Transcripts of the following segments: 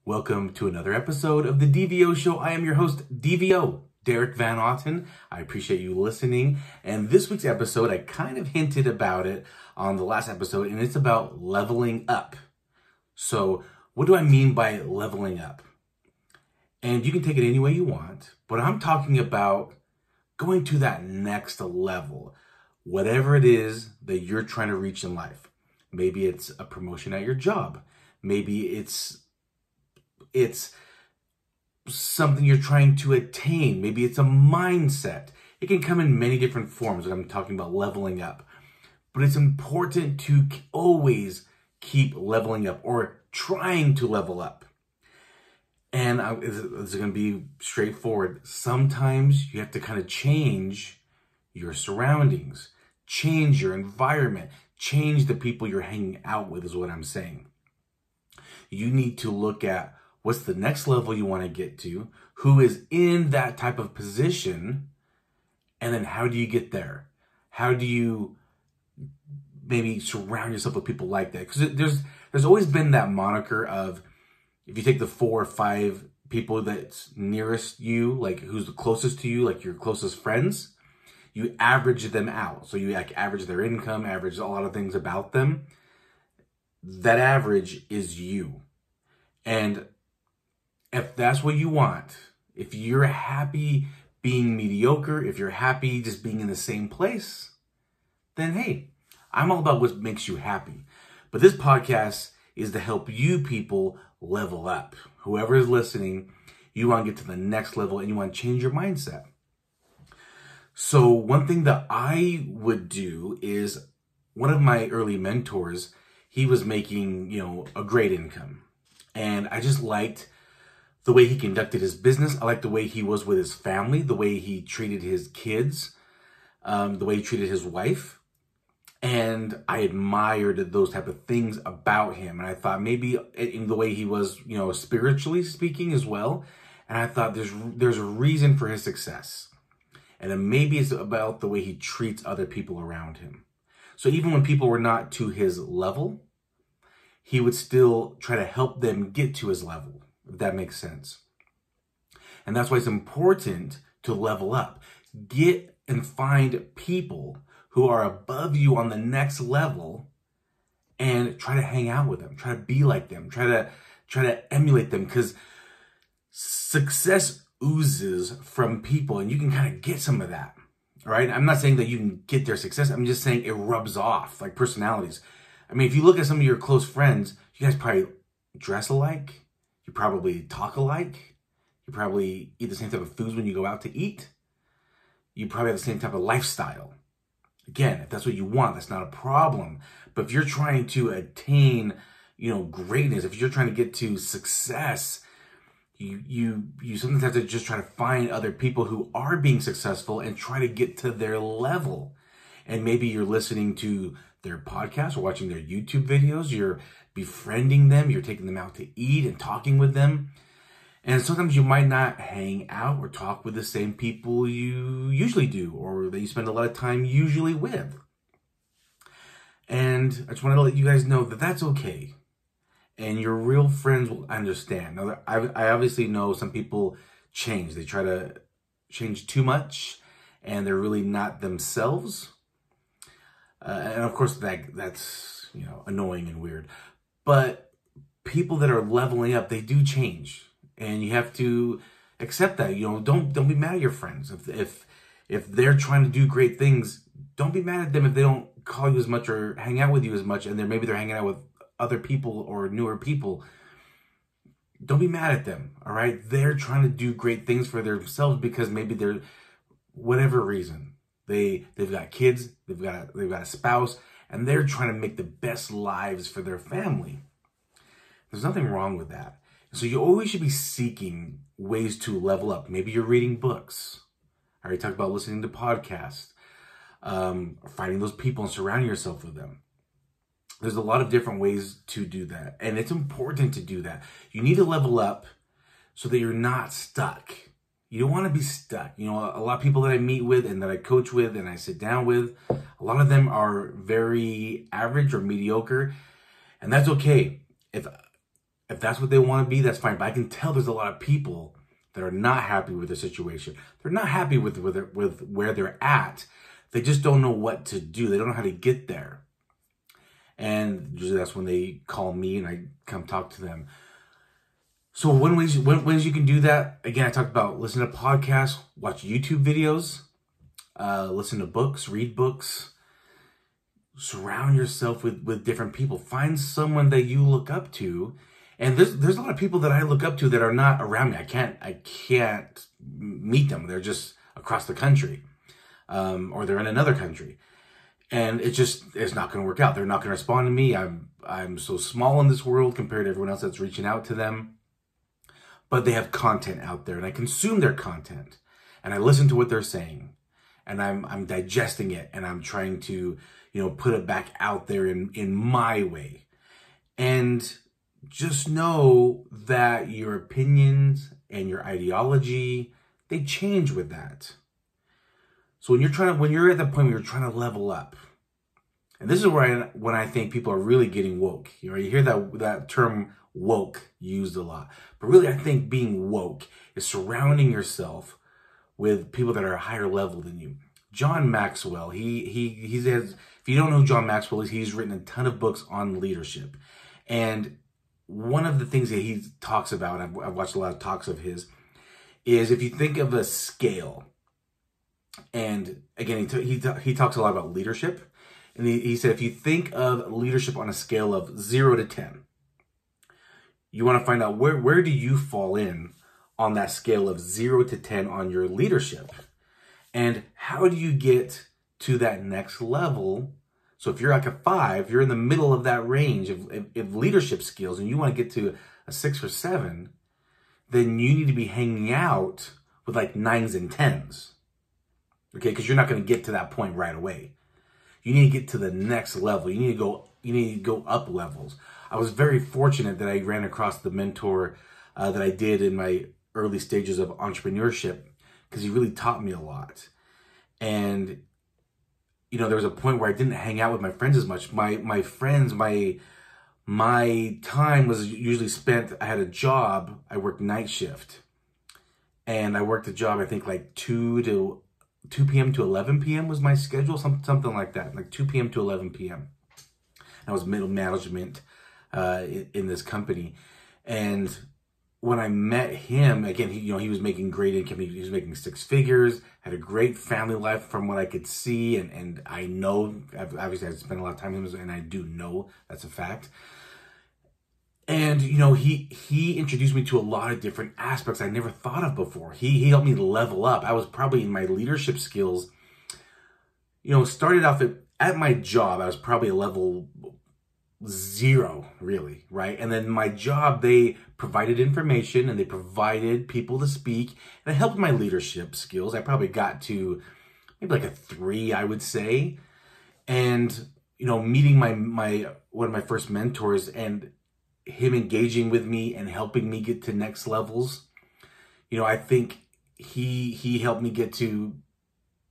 Welcome to another episode of the DVO show. I am your host, DVO, Derek Van Otten. I appreciate you listening. And this week's episode, I kind of hinted about it on the last episode, and it's about leveling up. So what do I mean by leveling up? And you can take it any way you want, but I'm talking about going to that next level, whatever it is that you're trying to reach in life. Maybe it's a promotion at your job. Maybe it's something you're trying to attain. Maybe it's a mindset. It can come in many different forms when I'm talking about leveling up. But it's important to always keep leveling up or trying to level up. And it's going to be straightforward. Sometimes you have to kind of change your surroundings, change your environment, change the people you're hanging out with is what I'm saying. You need to look at what's the next level you want to get to, who is in that type of position, and then how do you get there? How do you maybe surround yourself with people like that? Because there's always been that moniker of, if you take the 4 or 5 people that's nearest you, like who's the closest to you, like your closest friends, you average them out. So you like average their income, average a lot of things about them. That average is you. And if that's what you want, if you're happy being mediocre, if you're happy just being in the same place, then hey, I'm all about what makes you happy. But this podcast is to help you people level up. Whoever is listening, you want to get to the next level and you want to change your mindset. So one thing that I would do is, one of my early mentors, he was making, a great income. And I just liked the way he conducted his business. I liked the way he was with his family, the way he treated his kids, the way he treated his wife. And I admired those type of things about him. And I thought maybe in the way he was, spiritually speaking as well. And I thought there's a reason for his success. And then maybe it's about the way he treats other people around him. So even when people were not to his level, he would still try to help them get to his level, if that makes sense. And that's why it's important to level up. Get and find people who are above you on the next level and try to hang out with them, try to be like them, try to emulate them, because success oozes from people and you can kind of get some of that. All right. I'm not saying that you can get their success. I'm just saying it rubs off like personalities. I mean, if you look at some of your close friends, you guys probably dress alike. You probably talk alike. You probably eat the same type of foods when you go out to eat. You probably have the same type of lifestyle. Again, if that's what you want, that's not a problem. But if you're trying to attain, greatness, if you're trying to get to success, you sometimes have to just try to find other people who are being successful and try to get to their level. And maybe you're listening to their podcast or watching their YouTube videos. You're befriending them. You're taking them out to eat and talking with them. And sometimes you might not hang out or talk with the same people you usually do or that you spend a lot of time usually with. And I just want to let you guys know that that's okay. And your real friends will understand. Now, I obviously know some people change. They try to change too much and they're really not themselves. And of course that's, annoying and weird. But people that are leveling up, they do change. And you have to accept that. Don't be mad at your friends. If they're trying to do great things, don't be mad at them if they don't call you as much or hang out with you as much. And maybe they're hanging out with other people or newer people. Don't be mad at them. All right. They're trying to do great things for themselves because maybe they're, whatever reason, they've got kids, they've got a spouse, and they're trying to make the best lives for their family. There's nothing wrong with that. So you always should be seeking ways to level up. Maybe you're reading books. I already talked about listening to podcasts, finding those people and surrounding yourself with them. There's a lot of different ways to do that. And it's important to do that. You need to level up so that you're not stuck. You don't want to be stuck. A lot of people that I meet with and that I coach with and I sit down with, a lot of them are very average or mediocre. And that's okay. If If that's what they want to be, that's fine. But I can tell there's a lot of people that are not happy with their situation. They're not happy with where they're at. They just don't know what to do. They don't know how to get there. And usually that's when they call me and I come talk to them. So one ways you can do that, again, I talked about listen to podcasts, watch YouTube videos, listen to books, read books, surround yourself with different people. Find someone that you look up to. And there's a lot of people that I look up to that are not around me. I can't meet them. They're just across the country, or they're in another country. And it's not going to work out. They're not going to respond to me. I'm so small in this world compared to everyone else that's reaching out to them. But they have content out there, and I consume their content, and I listen to what they're saying, and I'm digesting it, and I'm trying to, put it back out there in my way. And just know that your opinions and your ideology, they change with that. So when you're at the point where you're trying to level up, and this is when I think people are really getting woke. You hear that term woke used a lot, but really I think being woke is surrounding yourself with people that are a higher level than you. John Maxwell, he says, if you don't know who John Maxwell is, he's written a ton of books on leadership, and one of the things that he talks about, I've watched a lot of talks of his, is if you think of a scale. And again, he talks a lot about leadership. And he said, if you think of leadership on a scale of 0 to 10, you want to find out where do you fall in on that scale of 0 to 10 on your leadership? And how do you get to that next level? So if you're like a 5, you're in the middle of that range of leadership skills, and you want to get to a 6 or 7, then you need to be hanging out with like 9s and 10s. Okay, because you're not going to get to that point right away. You need to get to the next level. You need to go up levels. I was very fortunate that I ran across the mentor that I did in my early stages of entrepreneurship, because he really taught me a lot. And there was a point where I didn't hang out with my friends as much. My friends, my time was usually spent. I had a job. I worked night shift, and I worked a job. I think like 2 p.m. to 11 p.m. was my schedule, something like that, like 2 p.m. to 11 p.m. I was middle management in this company. And when I met him, again, he was making great income. He was making 6 figures, had a great family life from what I could see. And I know, obviously I spent a lot of time with him, and I do know that's a fact. And, he introduced me to a lot of different aspects I never thought of before. He helped me level up. I was probably in my leadership skills, started off at my job, I was probably a level 0, really, right? And then my job, they provided information and they provided people to speak, and it helped my leadership skills. I probably got to maybe like a 3, I would say. And, meeting one of my first mentors, and him engaging with me and helping me get to next levels. I think he helped me get to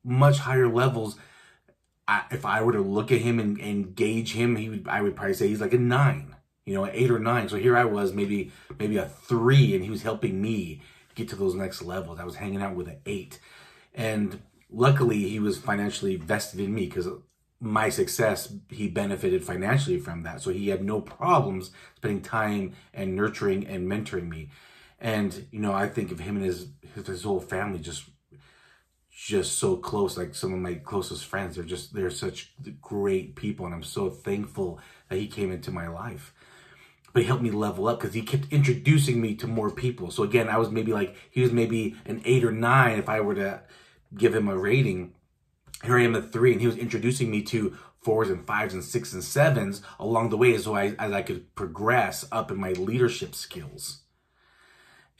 much higher levels. If I were to look at him and gauge him, I would probably say he's like a 9, an 8 or 9. So here I was, maybe a 3, and he was helping me get to those next levels. I was hanging out with an 8. And luckily he was financially vested in me, because my success, he benefited financially from that. So he had no problems spending time and nurturing and mentoring me. And, I think of him and his whole family just so close, like some of my closest friends. They're such great people, and I'm so thankful that he came into my life. But he helped me level up, because he kept introducing me to more people. So again, he was maybe an 8 or 9 if I were to give him a rating. Here I am at 3, and he was introducing me to 4s and 5s and 6s and 7s along the way, as I could progress up in my leadership skills.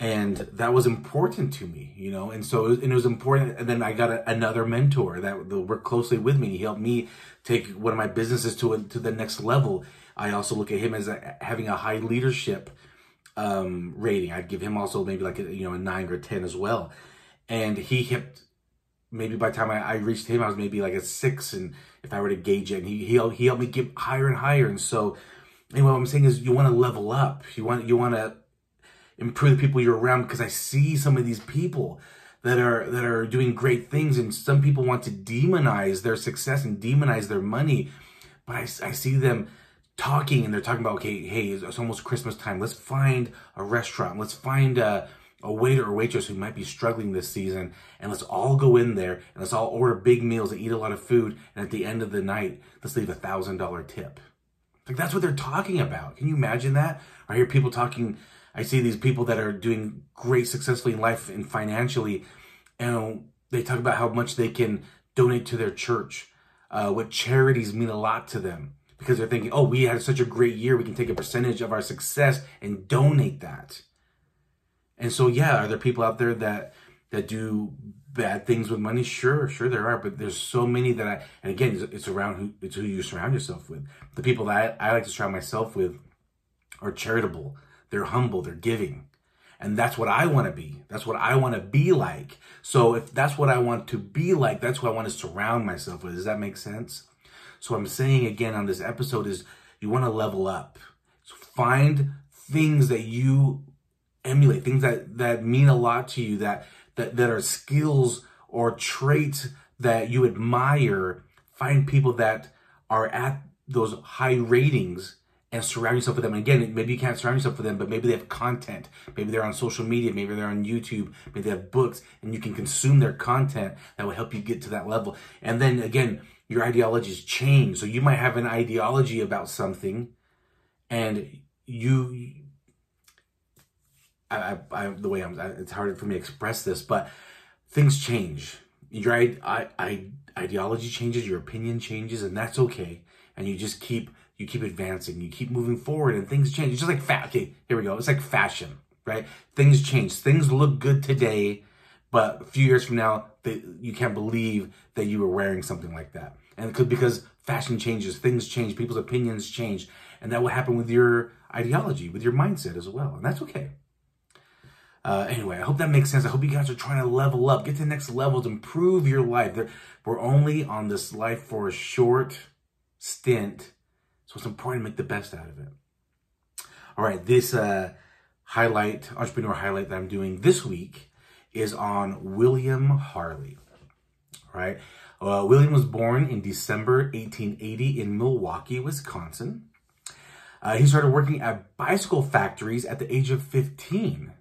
And that was important to me, and so it was important. And then I got another mentor that worked closely with me. He helped me take one of my businesses to the next level. I also look at him as having a high leadership rating. I'd give him also maybe like a 9 or a 10 as well. And he kept, maybe by the time I reached him, I was maybe like a 6, and if I were to gauge it, and he helped me get higher and higher. And so Anyway, what I'm saying is you want to level up. You want to improve the people you're around, because I see some of these people that are doing great things, and some people want to demonize their success and demonize their money. But I see them talking, and they're talking about, okay, hey, it's almost Christmas time. Let's find a restaurant. Let's find a waiter or waitress who might be struggling this season, and let's all go in there, and let's all order big meals and eat a lot of food, and at the end of the night, let's leave $1,000 tip. Like, that's what they're talking about. Can you imagine that? I hear people talking, I see these people that are doing great successfully in life and financially, and they talk about how much they can donate to their church, what charities mean a lot to them, because they're thinking, oh, we had such a great year, we can take a percentage of our success and donate that. And so, yeah, are there people out there that do bad things with money? Sure there are, but there's so many that and again, it's who you surround yourself with. The people that I like to surround myself with are charitable, they're humble, they're giving. And that's what I want to be. That's what I want to be like. So if that's what I want to be like, that's what I want to surround myself with. Does that make sense? So what I'm saying again on this episode is you want to level up. So find things that you emulate, things that mean a lot to you, that are skills or traits that you admire. Find people that are at those high ratings and surround yourself with them. And again, maybe you can't surround yourself with them, but maybe they have content. Maybe they're on social media. Maybe they're on YouTube. Maybe they have books, and you can consume their content that will help you get to that level. And then again, your ideologies change. So you might have an ideology about something, and it's hard for me to express this, but things change. Your ideology changes, your opinion changes, and that's okay. And you just keep advancing, you keep moving forward, and things change. It's just like okay, here we go. It's like fashion, right? Things change. Things look good today, but a few years from now, you can't believe that you were wearing something like that. And it could, because fashion changes, things change, people's opinions change, and that will happen with your ideology, with your mindset as well, and that's okay. Anyway, I hope that makes sense. I hope you guys are trying to level up, get to the next levels, improve your life. We're only on this life for a short stint, so it's important to make the best out of it. All right, this entrepreneur highlight that I'm doing this week is on William Harley. All right, William was born in December 1880 in Milwaukee, Wisconsin. He started working at bicycle factories at the age of 15.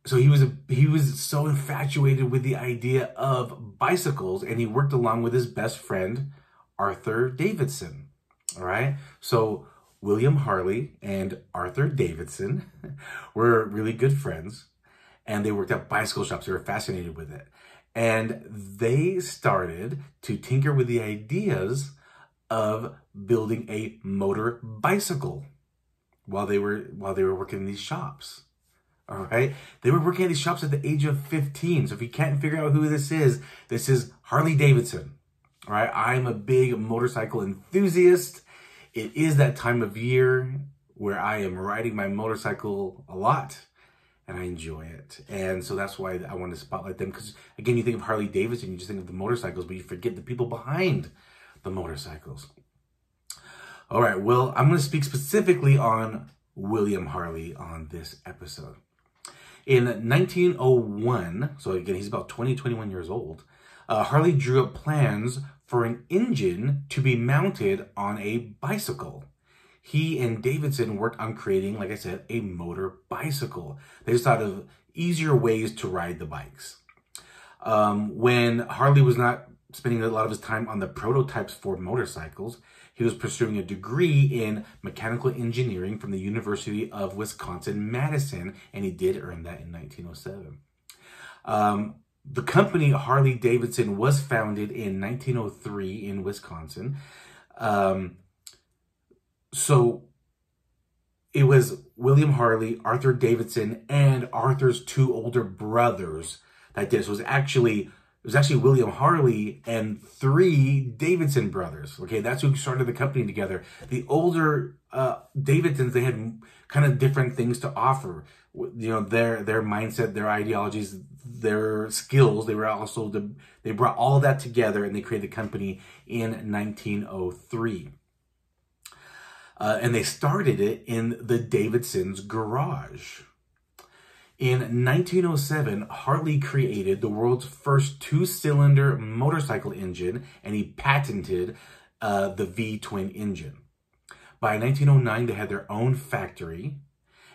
So he was so infatuated with the idea of bicycles, and he worked along with his best friend, Arthur Davidson. All right. So William Harley and Arthur Davidson were really good friends, and they worked at bicycle shops. They were fascinated with it. And they started to tinker with the ideas of building a motor bicycle while they were working in these shops. All right. They were working at these shops at the age of 15. So if you can't figure out who this is Harley-Davidson. All right. I'm a big motorcycle enthusiast. It is that time of year where I am riding my motorcycle a lot, and I enjoy it. And so that's why I want to spotlight them. Because again, you think of Harley-Davidson, you just think of the motorcycles, but you forget the people behind the motorcycles. All right. Well, I'm going to speak specifically on William Harley on this episode. In 1901, so again, he's about 21 years old, Harley drew up plans for an engine to be mounted on a bicycle. He and Davidson worked on creating, like I said, a motor bicycle. They just thought of easier ways to ride the bikes. When Harley was not spending a lot of his time on the prototypes for motorcycles, he was pursuing a degree in mechanical engineering from the University of Wisconsin-Madison, and he did earn that in 1907. The company Harley-Davidson was founded in 1903 in Wisconsin. So it was William Harley, Arthur Davidson, and Arthur's two older brothers that did it. So it was actually William Harley and three Davidson brothers. Okay, that's who started the company together. The older Davidsons, they had kind of different things to offer. You know, their mindset, their ideologies, their skills. They brought all of that together, and they created the company in 1903. And they started it in the Davidson's garage. In 1907, Harley created the world's first two-cylinder motorcycle engine, and he patented the V-twin engine. By 1909, they had their own factory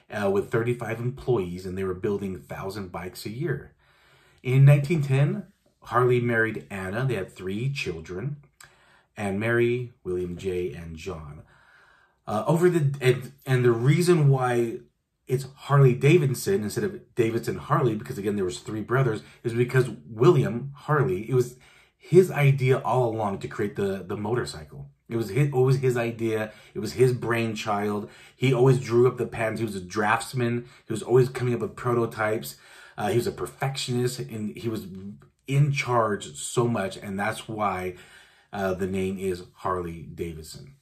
with 35 employees, and they were building 1,000 bikes a year. In 1910, Harley married Anna. They had 3 children, Anne Mary, William J., and John. And the reason why it's Harley-Davidson instead of Davidson Harley, because again, there was 3 brothers, is because William Harley, it was his idea all along to create the motorcycle. It was always his idea. It was his brainchild. He always drew up the patterns. He was a draftsman. He was always coming up with prototypes. He was a perfectionist, and he was in charge so much, and that's why the name is Harley-Davidson.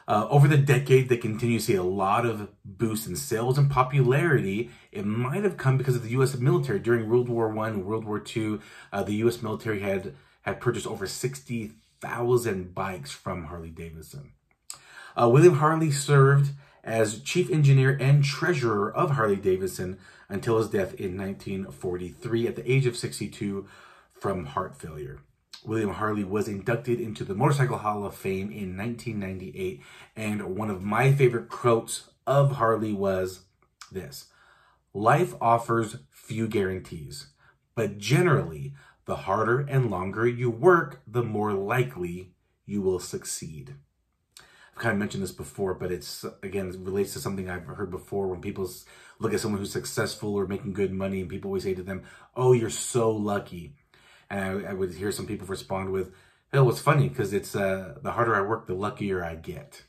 Over the decade, they continue to see a lot of boost in sales and popularity. It might have come because of the U.S. military. During World War I and World War II, the U.S. military had purchased over 60,000 bikes from Harley-Davidson. William Harley served as chief engineer and treasurer of Harley-Davidson until his death in 1943 at the age of 62 from heart failure. William Harley was inducted into the Motorcycle Hall of Fame in 1998, and one of my favorite quotes of Harley was this: "Life offers few guarantees, but generally, the harder and longer you work, the more likely you will succeed." I've kind of mentioned this before, but it relates to something I've heard before when people look at someone who's successful or making good money, and people always say to them, "Oh, you're so lucky." And I would hear some people respond with, "Oh, it's funny because it's the harder I work, the luckier I get."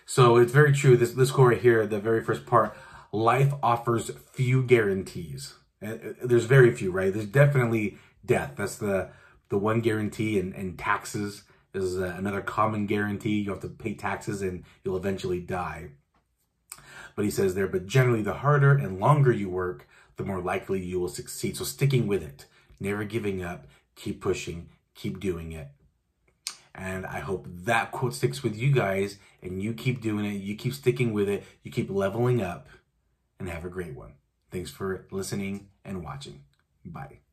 So it's very true. This quote right here, the very first part, life offers few guarantees. There's very few, right? There's definitely death. That's the one guarantee, and taxes is another common guarantee. You have to pay taxes and you'll eventually die. But he says there, but generally the harder and longer you work, the more likely you will succeed. So sticking with it. Never giving up, keep pushing, keep doing it. And I hope that quote sticks with you guys, and you keep doing it, you keep sticking with it, you keep leveling up, and have a great one. Thanks for listening and watching. Bye.